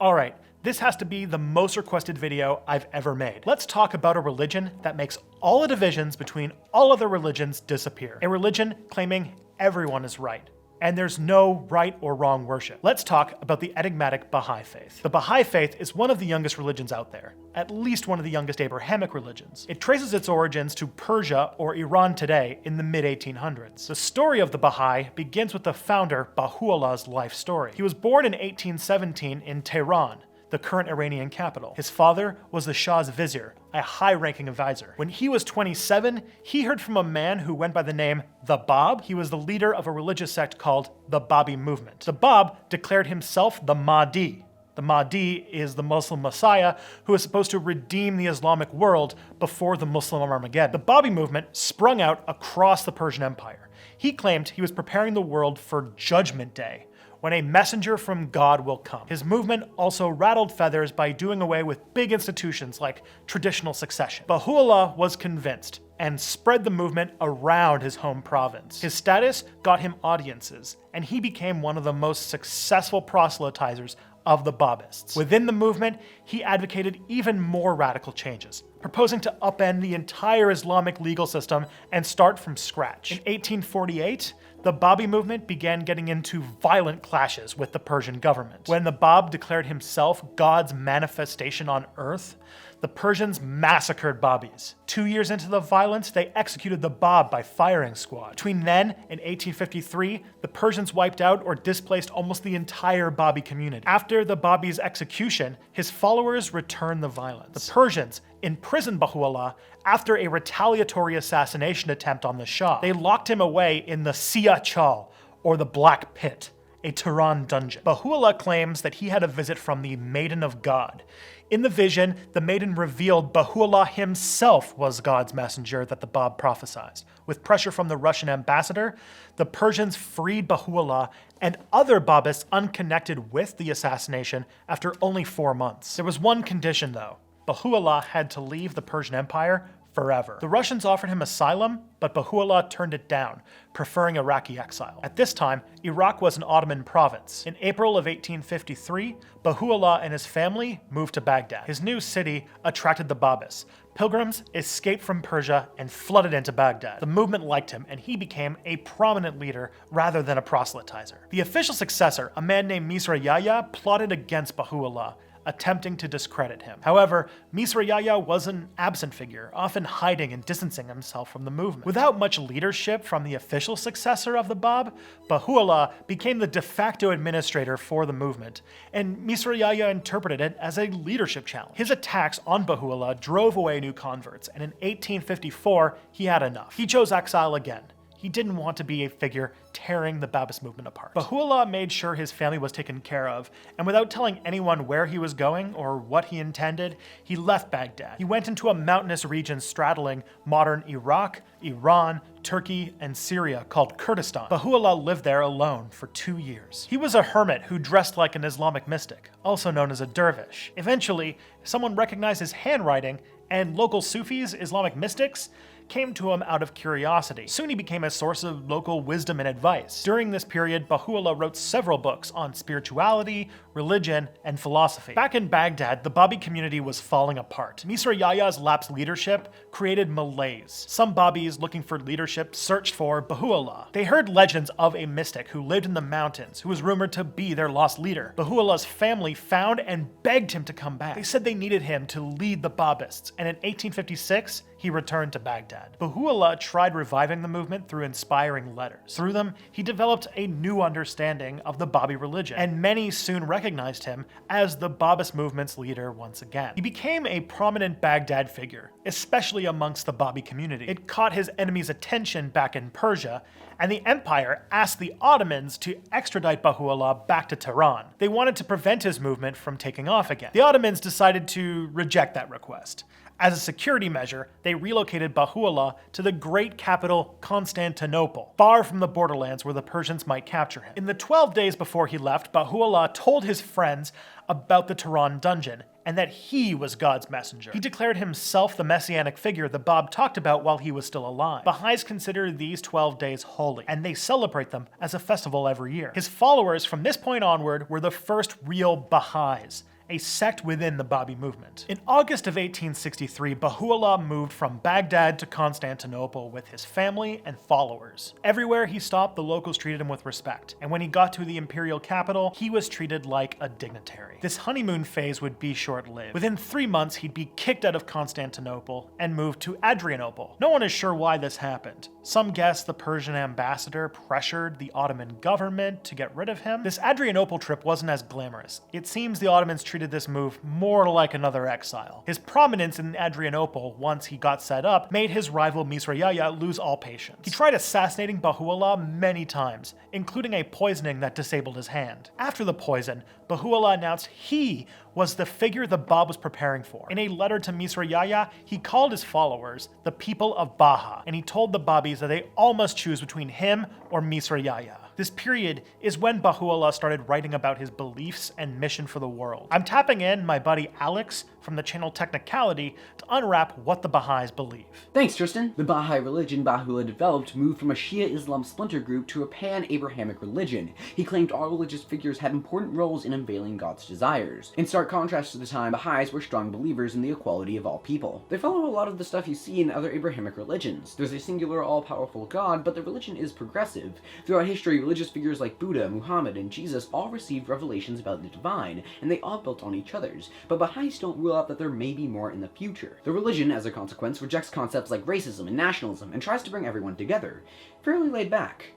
Alright, this has to be the most requested video I've ever made. Let's talk about a religion that makes all the divisions between all other religions disappear. A religion claiming everyone is right, and there's no right or wrong worship. Let's talk about the enigmatic Baha'i faith. The Baha'i faith is one of the youngest religions out there, at least one of the youngest Abrahamic religions. It traces its origins to Persia or Iran today in the mid-1800s. The story of the Baha'i begins with the founder Bahá'u'llah's life story. He was born in 1817 in Tehran, the current Iranian capital. His father was the Shah's vizier, a high-ranking advisor. When he was 27, he heard from a man who went by the name the Bab. He was the leader of a religious sect called the Babi movement. The Bab declared himself the Mahdi. The Mahdi is the Muslim Messiah who is supposed to redeem the Islamic world before the Muslim Armageddon. The Babi movement sprung out across the Persian Empire. He claimed he was preparing the world for Judgment Day, when a messenger from God will come. His movement also rattled feathers by doing away with big institutions like traditional succession. Bahá'u'lláh was convinced and spread the movement around his home province. His status got him audiences, and he became one of the most successful proselytizers of the Babists. Within the movement, he advocated even more radical changes, proposing to upend the entire Islamic legal system and start from scratch. In 1848, the Babi movement began getting into violent clashes with the Persian government. When the Bab declared himself God's manifestation on earth, the Persians massacred Babis. 2 years into the violence, they executed the Bab by firing squad. Between then and 1853, the Persians wiped out or displaced almost the entire Babi community. After the Babi's execution, his followers returned the violence. The Persians imprisoned Bahá'u'lláh after a retaliatory assassination attempt on the Shah. They locked him away in the Siyah Chal, or the Black Pit, a Tehran dungeon. Bahá'u'lláh claims that he had a visit from the Maiden of God. In the vision, the maiden revealed Bahá'u'lláh himself was God's messenger that the Bab prophesied. With pressure from the Russian ambassador, the Persians freed Bahá'u'lláh and other Babists unconnected with the assassination after only 4 months. There was one condition though. Bahá'u'lláh had to leave the Persian Empire forever. The Russians offered him asylum, but Bahá'u'lláh turned it down, preferring Iraqi exile. At this time, Iraq was an Ottoman province. In April of 1853, Bahá'u'lláh and his family moved to Baghdad. His new city attracted the Babists. Pilgrims escaped from Persia and flooded into Baghdad. The movement liked him, and he became a prominent leader rather than a proselytizer. The official successor, a man named SirionAUT, plotted against Bahá'u'lláh, attempting to discredit him. However, SirionAUT was an absent figure, often hiding and distancing himself from the movement. Without much leadership from the official successor of the Bab, Bahá'u'lláh became the de facto administrator for the movement, and SirionAUT interpreted it as a leadership challenge. His attacks on Bahá'u'lláh drove away new converts, and in 1854, he had enough. He chose exile again. He didn't want to be a figure tearing the Babist movement apart. Bahá'u'lláh made sure his family was taken care of, and without telling anyone where he was going or what he intended, he left Baghdad. He went into a mountainous region straddling modern Iraq, Iran, Turkey, and Syria called Kurdistan. Bahá'u'lláh lived there alone for 2 years. He was a hermit who dressed like an Islamic mystic, also known as a dervish. Eventually, someone recognized his handwriting, and local Sufis, Islamic mystics, came to him out of curiosity. Soon he became a source of local wisdom and advice. During this period, Bahá'u'lláh wrote several books on spirituality, religion, and philosophy. Back in Baghdad, the Babi community was falling apart. SirionAUT's lapsed leadership created malaise. Some Babis looking for leadership searched for Bahá'u'lláh. They heard legends of a mystic who lived in the mountains, who was rumored to be their lost leader. Bahá'u'llah's family found and begged him to come back. They said they needed him to lead the Babists, and in 1856, he returned to Baghdad. Bahá'u'lláh tried reviving the movement through inspiring letters. Through them, he developed a new understanding of the Babi religion, and many soon recognized him as the Babist movement's leader once again. He became a prominent Baghdad figure, especially amongst the Babi community. It caught his enemies' attention back in Persia, and the empire asked the Ottomans to extradite Bahá'u'lláh back to Tehran. They wanted to prevent his movement from taking off again. The Ottomans decided to reject that request. As a security measure, they relocated Bahá'u'lláh to the great capital Constantinople, far from the borderlands where the Persians might capture him. In the 12 days before he left, Bahá'u'lláh told his friends about the Tehran dungeon, and that he was God's messenger. He declared himself the messianic figure that Bob talked about while he was still alive. Baha'is consider these 12 days holy, and they celebrate them as a festival every year. His followers from this point onward were the first real Baha'is, a sect within the Baha'i movement. In August of 1863, Bahá'u'lláh moved from Baghdad to Constantinople with his family and followers. Everywhere he stopped, the locals treated him with respect, and when he got to the imperial capital, he was treated like a dignitary. This honeymoon phase would be short-lived. Within 3 months, he'd be kicked out of Constantinople and moved to Adrianople. No one is sure why this happened. Some guess the Persian ambassador pressured the Ottoman government to get rid of him. This Adrianople trip wasn't as glamorous. It seems the Ottomans treated this move more like another exile. His prominence in Adrianople, once he got set up, made his rival Misrayaya lose all patience. He tried assassinating Bahá'u'lláh many times, including a poisoning that disabled his hand. After the poison, Bahá'u'lláh announced he was the figure the Bab was preparing for. In a letter to Misrayaya, he called his followers the people of Baha, and he told the Babis that they all must choose between him or Misrayaya. This period is when Bahá'u'lláh started writing about his beliefs and mission for the world. I'm tapping in my buddy Alex from the channel Technicality to unwrap what the Baha'is believe. Thanks, Tristan. The Baha'i religion Bahá'u'lláh developed moved from a Shia Islam splinter group to a pan-Abrahamic religion. He claimed all religious figures had important roles in unveiling God's desires. In stark contrast to the time, Baha'is were strong believers in the equality of all people. They follow a lot of the stuff you see in other Abrahamic religions. There's a singular, all-powerful God, but the religion is progressive. Throughout history, religious figures like Buddha, Muhammad, and Jesus all received revelations about the divine, and they all built on each other's. But Baha'is don't rule out that there may be more in the future. The religion, as a consequence, rejects concepts like racism and nationalism and tries to bring everyone together. Fairly laid back.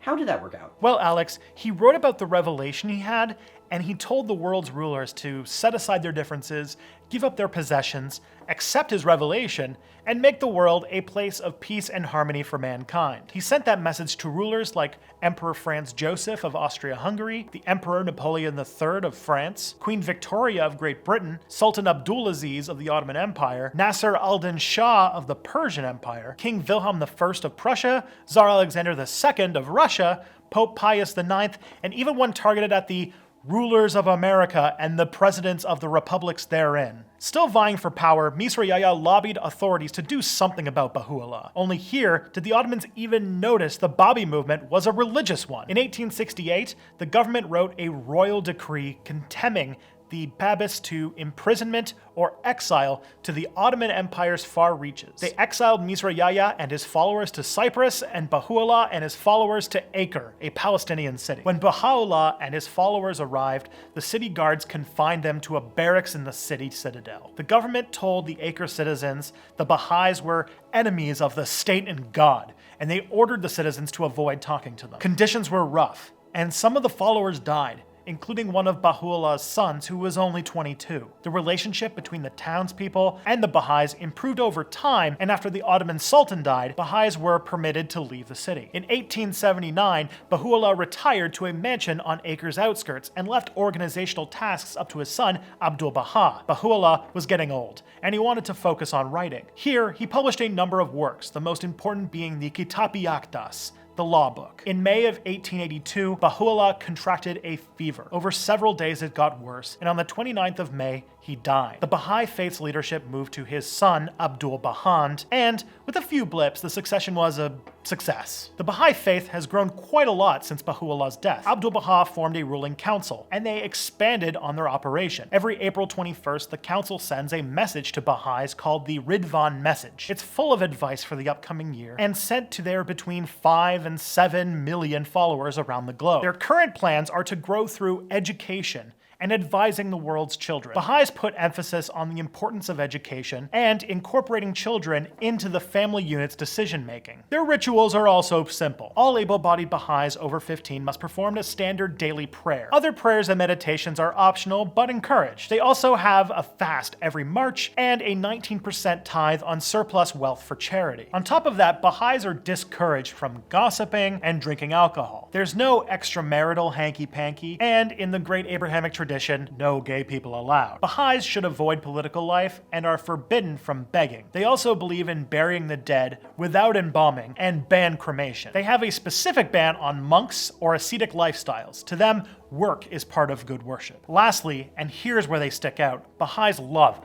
How did that work out? Well, Alex, he wrote about the revelation he had, and he told the world's rulers to set aside their differences, give up their possessions, accept his revelation, and make the world a place of peace and harmony for mankind. He sent that message to rulers like Emperor Franz Joseph of Austria-Hungary, the Emperor Napoleon III of France, Queen Victoria of Great Britain, Sultan Abdulaziz of the Ottoman Empire, Nasser al-Din Shah of the Persian Empire, King Wilhelm I of Prussia, Tsar Alexander II of Russia, Pope Pius IX, and even one targeted at the rulers of America and the presidents of the republics therein. Still vying for power, Misrayaya lobbied authorities to do something about Bahá'u'lláh. Only here did the Ottomans even notice the Baha'i movement was a religious one. In 1868, the government wrote a royal decree condemning the Babis to imprisonment or exile to the Ottoman Empire's far reaches. They exiled Misrayaya and his followers to Cyprus, and Bahá'u'lláh and his followers to Acre, a Palestinian city. When Bahá'u'lláh and his followers arrived, the city guards confined them to a barracks in the city citadel. The government told the Acre citizens the Baha'is were enemies of the state and God, and they ordered the citizens to avoid talking to them. Conditions were rough, and some of the followers died, including one of Bahá'u'llah's sons who was only 22. The relationship between the townspeople and the Baha'is improved over time, and after the Ottoman Sultan died, Baha'is were permitted to leave the city. In 1879, Bahá'u'lláh retired to a mansion on Acre's outskirts and left organizational tasks up to his son, abdu'l-baha. Bahá'u'lláh was getting old, and he wanted to focus on writing. Here, he published a number of works, the most important being the Kitab-i-Aqdas, the law book. In May of 1882, Bahá'u'lláh contracted a fever. Over several days it got worse, and on the 29th of May, he died. The Baha'i faith's leadership moved to his son, Abdu'l-baha, and with a few blips, the succession was a success. The Baha'i faith has grown quite a lot since Bahá'u'llah's death. Abdu'l-baha formed a ruling council, and they expanded on their operation. Every April 21st, the council sends a message to Baha'is called the Ridvan Message. It's full of advice for the upcoming year, and sent to their between 5 and 7 million followers around the globe. Their current plans are to grow through education and advising the world's children. Baha'is put emphasis on the importance of education and incorporating children into the family unit's decision-making. Their rituals are also simple. All able-bodied Baha'is over 15 must perform a standard daily prayer. Other prayers and meditations are optional but encouraged. They also have a fast every March and a 19% tithe on surplus wealth for charity. On top of that, Baha'is are discouraged from gossiping and drinking alcohol. There's no extramarital hanky-panky, and in the great Abrahamic tradition, tradition, no gay people allowed. Baha'is should avoid political life and are forbidden from begging. They also believe in burying the dead without embalming and ban cremation. They have a specific ban on monks or ascetic lifestyles. To them, work is part of good worship. Lastly, and here's where they stick out, Baha'is love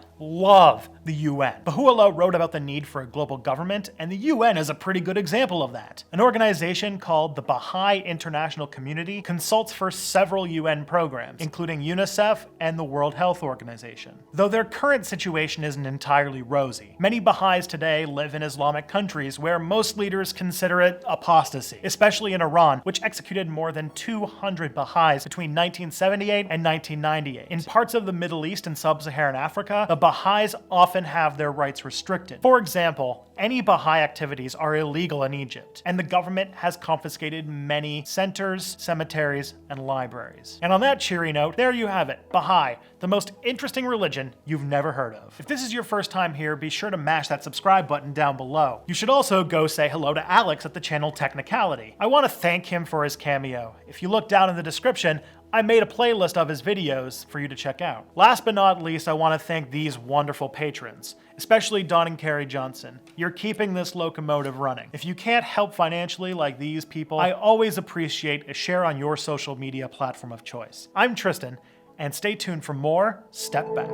the UN. Baha'u'llah wrote about the need for a global government, and the UN is a pretty good example of that. An organization called the Baha'i International Community consults for several UN programs, including UNICEF and the World Health Organization. Though their current situation isn't entirely rosy, many Baha'is today live in Islamic countries where most leaders consider it apostasy, especially in Iran, which executed more than 200 Baha'is between 1978 and 1998. In parts of the Middle East and Sub-Saharan Africa, the Baha'is often have their rights restricted. For example, any Baha'i activities are illegal in Egypt, and the government has confiscated many centers, cemeteries, and libraries. And on that cheery note, there you have it, Baha'i, the most interesting religion you've never heard of. If this is your first time here, be sure to mash that subscribe button down below. You should also go say hello to Alex at the channel Technicality. I want to thank him for his cameo. If you look down in the description, I made a playlist of his videos for you to check out. Last but not least, I want to thank these wonderful patrons, especially Don and Carrie Johnson. You're keeping this locomotive running. If you can't help financially like these people, I always appreciate a share on your social media platform of choice. I'm Tristan, and stay tuned for more Step Back.